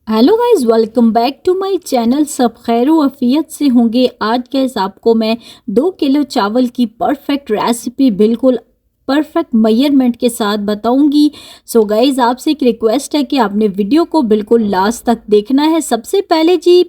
Hello guys, welcome back to my channel. सब खैर आफियत से होंगे। आज गाइस आपको मैं 2 किलो चावल की परफेक्ट रेसिपी बिल्कुल परफेक्ट मेजरमेंट के साथ बताऊंगी। सो गाइस आपसे एक रिक्वेस्ट है कि आपने वीडियो को बिल्कुल लास्ट तक देखना है। सबसे पहले जी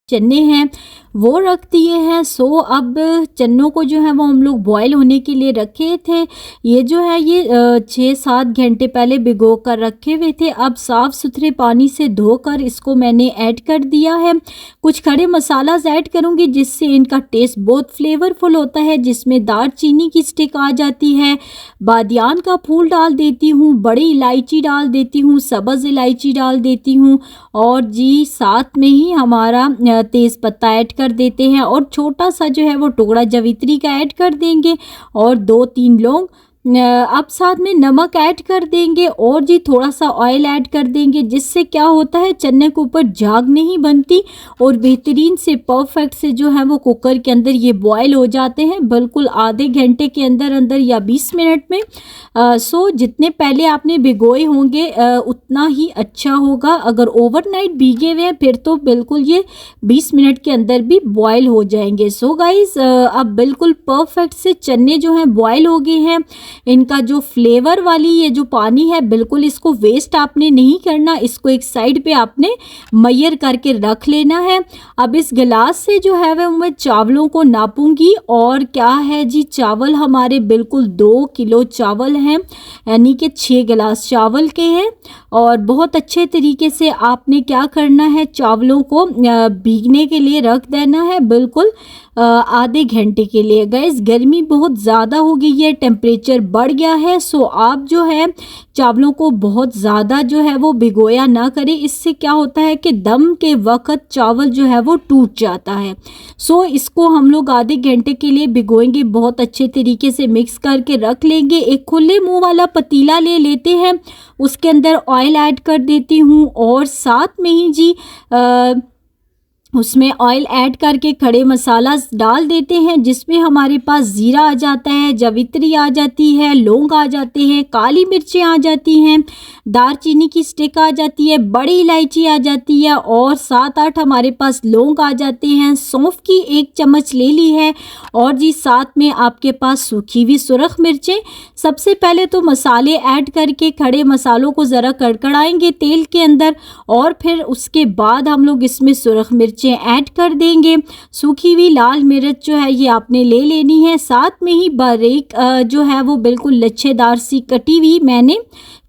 चने हैं वो रख दिए हैं। सो अब चनों को जो है वो हम लोग बॉईल होने के लिए रखे थे। ये जो है ये 6-7 घंटे पहले भिगो कर रखे हुए थे। अब साफ़ सुथरे पानी से धोकर इसको मैंने ऐड कर दिया है। कुछ खड़े मसालाज ऐड करूँगी जिससे इनका टेस्ट बहुत फ्लेवरफुल होता है, जिसमें दालचीनी की स्टिक आ जाती है, बादियान का फूल डाल देती हूँ, बड़ी इलायची डाल देती हूँ, सब्ज़ इलायची डाल देती हूँ और जी साथ में ही हमारा तेज़ पत्ता ऐड कर देते हैं और छोटा सा जो है वो टुकड़ा जवित्री का ऐड कर देंगे और 2-3 लौंग। अब साथ में नमक ऐड कर देंगे और जी थोड़ा सा ऑयल ऐड कर देंगे, जिससे क्या होता है चने के ऊपर झाग नहीं बनती और बेहतरीन से परफेक्ट से जो है वो कुकर के अंदर ये बॉयल हो जाते हैं बिल्कुल आधे घंटे के अंदर अंदर या 20 मिनट में। सो जितने पहले आपने भिगोए होंगे उतना ही अच्छा होगा। अगर ओवरनाइट भीगे हुए हैं फिर तो बिल्कुल ये 20 मिनट के अंदर भी बॉयल हो जाएंगे। सो गाइस अब बिल्कुल परफेक्ट से चने जो हैं बॉयल हो गए हैं। इनका जो फ्लेवर वाली ये जो पानी है बिल्कुल इसको वेस्ट आपने नहीं करना, इसको एक साइड पे आपने मैयर करके रख लेना है। अब इस गिलास से जो है वह मैं चावलों को नापूंगी और क्या है जी चावल हमारे बिल्कुल 2 किलो चावल हैं, यानी कि 6 गिलास चावल के हैं। और बहुत अच्छे तरीके से आपने क्या करना है, चावलों को भीगने के लिए रख देना है बिल्कुल आधे घंटे के लिए। गैस गर्मी बहुत ज़्यादा हो गई है, टेम्परेचर बढ़ गया है। सो आप जो है चावलों को बहुत ज़्यादा जो है वो भिगोया ना करें, इससे क्या होता है कि दम के वक्त चावल जो है वो टूट जाता है। सो इसको हम लोग आधे घंटे के लिए भिगोएंगे, बहुत अच्छे तरीके से मिक्स करके रख लेंगे। एक खुले मुंह वाला पतीला ले लेते हैं, उसके अंदर ऑयल ऐड कर देती हूँ और साथ में ही जी उसमें ऑयल ऐड करके खड़े मसाला डाल देते हैं, जिसमें हमारे पास ज़ीरा आ जाता है, जवित्री आ जाती है, लौंग आ जाते हैं, काली मिर्चें आ जाती हैं, दालचीनी की स्टिक आ जाती है, बड़ी इलायची आ जाती है और 7-8 हमारे पास लौंग आ जाते हैं। सौंफ की 1 चम्मच ले ली है और जी साथ में आपके पास सूखी हुई सुरख मिर्चें। सबसे पहले तो मसाले ऐड करके खड़े मसालों को ज़रा कड़कड़ाएंगे तेल के अंदर और फिर उसके बाद हम लोग इसमें सुरख मिर्चें ऐड कर देंगे। सूखी हुई लाल मिर्च जो है ये आपने ले लेनी है, साथ में ही बारीक जो है वो बिल्कुल लच्छेदार सी कटी हुई मैंने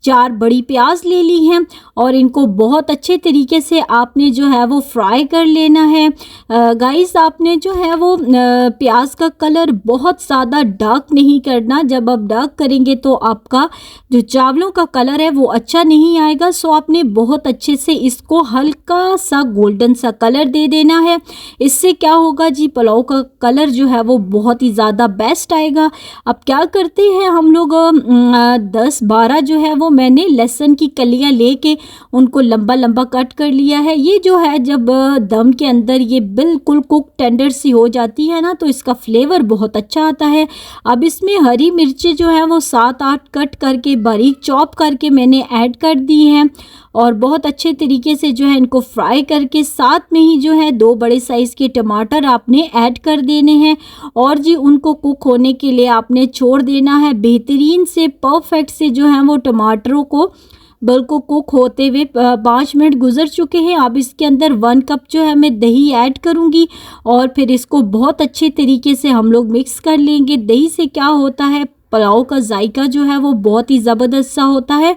4 बड़ी प्याज ले ली हैं और इनको बहुत अच्छे तरीके से आपने जो है वो फ्राई कर लेना है। गाइस आपने जो है वो प्याज का कलर बहुत ज़्यादा डार्क नहीं करना, जब आप डार्क करेंगे तो आपका जो चावलों का कलर है वो अच्छा नहीं आएगा। सो आपने बहुत अच्छे से इसको हल्का सा गोल्डन सा कलर दे देना है, इससे क्या होगा जी पुलाव का कलर जो है वो बहुत ही ज़्यादा बेस्ट आएगा। अब क्या करते हैं हम लोग 10-12 जो है वो मैंने लहसुन की कलियां लेके उनको लंबा लंबा कट कर लिया है। ये जो है जब दम के अंदर ये बिल्कुल कुक टेंडर सी हो जाती है ना तो इसका फ्लेवर बहुत अच्छा आता है। अब इसमें हरी मिर्चें जो है वो 7-8 कट करके बारीक चॉप करके मैंने ऐड कर दी हैं और बहुत अच्छे तरीके से जो है इनको फ्राई करके साथ में ही जो है 2 बड़े साइज़ के टमाटर आपने ऐड कर देने हैं और जी उनको कुक होने के लिए आपने छोड़ देना है। बेहतरीन से परफेक्ट से जो है वो टमाटरों को बिल्कुल कुक होते हुए 5 मिनट गुजर चुके हैं। अब इसके अंदर 1 कप जो है मैं दही ऐड करूंगी और फिर इसको बहुत अच्छे तरीके से हम लोग मिक्स कर लेंगे। दही से क्या होता है पुलाव का जायका जो है वो बहुत ही ज़बरदस्त सा होता है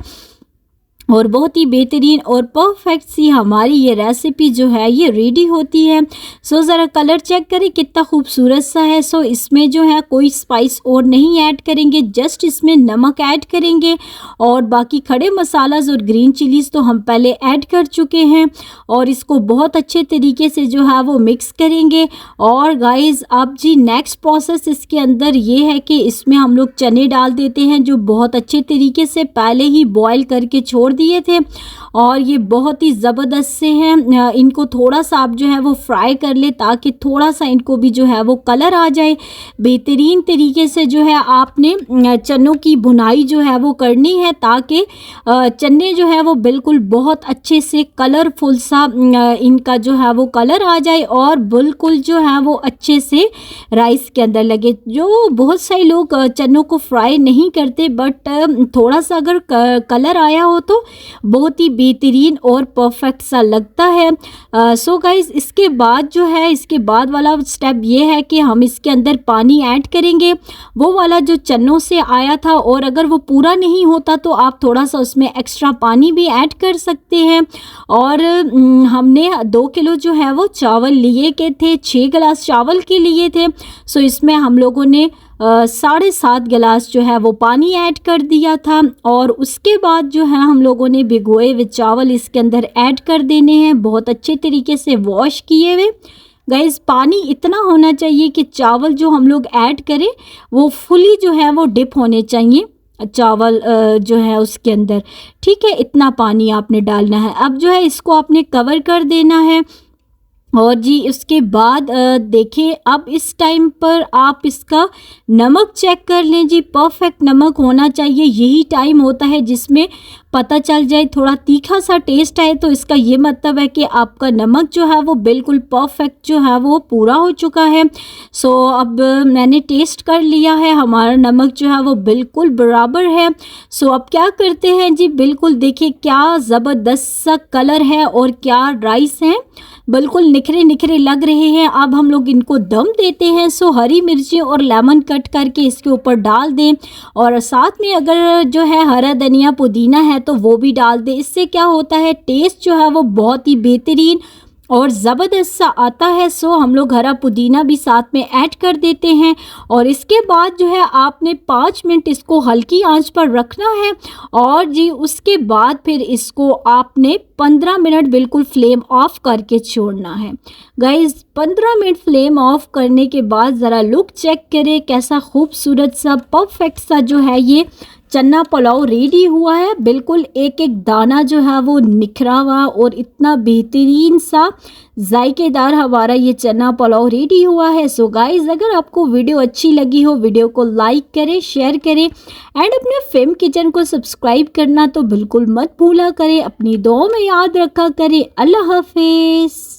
और बहुत ही बेहतरीन और परफेक्ट सी हमारी ये रेसिपी जो है ये रेडी होती है। सो ज़रा कलर चेक करें कितना खूबसूरत सा है। सो इसमें जो है कोई स्पाइस और नहीं ऐड करेंगे, जस्ट इसमें नमक ऐड करेंगे और बाकी खड़े मसालाज और ग्रीन चिलीज़ तो हम पहले ऐड कर चुके हैं और इसको बहुत अच्छे तरीके से जो है वो मिक्स करेंगे। और गाइस अब जी नेक्स्ट प्रोसेस इसके अंदर ये है कि इसमें हम लोग चने डाल देते हैं जो बहुत अच्छे तरीके से पहले ही बॉयल करके छोड़ दिए थे और ये बहुत ही ज़बरदस्त से हैं। इनको थोड़ा सा आप जो है वो फ्राई कर ले ताकि थोड़ा सा इनको भी जो है वो कलर आ जाए। बेहतरीन तरीके से जो है आपने चनों की भुनाई जो है वो करनी है ताकि चने जो है वो बिल्कुल बहुत अच्छे से कलरफुल सा इनका जो है वो कलर आ जाए और बिल्कुल जो है वो अच्छे से राइस के अंदर लगे। जो बहुत सारे लोग चनों को फ्राई नहीं करते बट थोड़ा सा अगर कलर आया हो तो बहुत ही बेहतरीन और परफेक्ट सा लगता है। सो गाइस, इसके बाद जो है इसके बाद वाला स्टेप ये है कि हम इसके अंदर पानी ऐड करेंगे, वो वाला जो चनों से आया था, और अगर वो पूरा नहीं होता तो आप थोड़ा सा उसमें एक्स्ट्रा पानी भी ऐड कर सकते हैं। और हमने 2 किलो जो है वो चावल लिए के थे, 6 गिलास चावल के लिए थे। सो इसमें हम लोगों ने 7.5 गिलास जो है वो पानी ऐड कर दिया था और उसके बाद जो है हम लोगों ने भिगोए हुए चावल इसके अंदर ऐड कर देने हैं, बहुत अच्छे तरीके से वॉश किए हुए। गाइस, पानी इतना होना चाहिए कि चावल जो हम लोग ऐड करें वो फुली जो है वो डिप होने चाहिए चावल जो है उसके अंदर। ठीक है, इतना पानी आपने डालना है। अब जो है इसको आपने कवर कर देना है और जी उसके बाद देखिए अब इस टाइम पर आप इसका नमक चेक कर लें जी। परफेक्ट नमक होना चाहिए, यही टाइम होता है जिसमें पता चल जाए थोड़ा तीखा सा टेस्ट आए तो इसका ये मतलब है कि आपका नमक जो है वो बिल्कुल परफेक्ट जो है वो पूरा हो चुका है। सो अब मैंने टेस्ट कर लिया है, हमारा नमक जो है वो बिल्कुल बराबर है। सो अब क्या करते हैं जी, बिल्कुल देखिए क्या ज़बरदस्त सा कलर है और क्या राइस हैं, बिल्कुल निखरे निखरे लग रहे हैं। अब हम लोग इनको दम देते हैं। सो हरी मिर्ची और लेमन कट करके इसके ऊपर डाल दें और साथ में अगर जो है हरा धनिया पुदीना है तो वो भी डाल दें। इससे क्या होता है, टेस्ट जो है वो बहुत ही बेहतरीन और ज़बरदस्त सा आता है। सो हम लोग हरा पुदीना भी साथ में ऐड कर देते हैं और इसके बाद जो है आपने 5 मिनट इसको हल्की आंच पर रखना है और जी उसके बाद फिर इसको आपने 15 मिनट बिल्कुल फ्लेम ऑफ करके छोड़ना है। गाइस, 15 मिनट फ्लेम ऑफ करने के बाद ज़रा लुक चेक करें, कैसा खूबसूरत सा परफेक्ट सा जो है ये चना पुलाव रेडी हुआ है। बिल्कुल एक एक दाना जो है वो निखरा हुआ और इतना बेहतरीन सा जायकेदार हमारा ये चना पुलाव रेडी हुआ है। सो गाइस, अगर आपको वीडियो अच्छी लगी हो वीडियो को लाइक करें, शेयर करें एंड अपने फेम किचन को सब्सक्राइब करना तो बिल्कुल मत भूला करें। अपनी दुआओं में याद रखा करें। अल्लाह हाफिज़।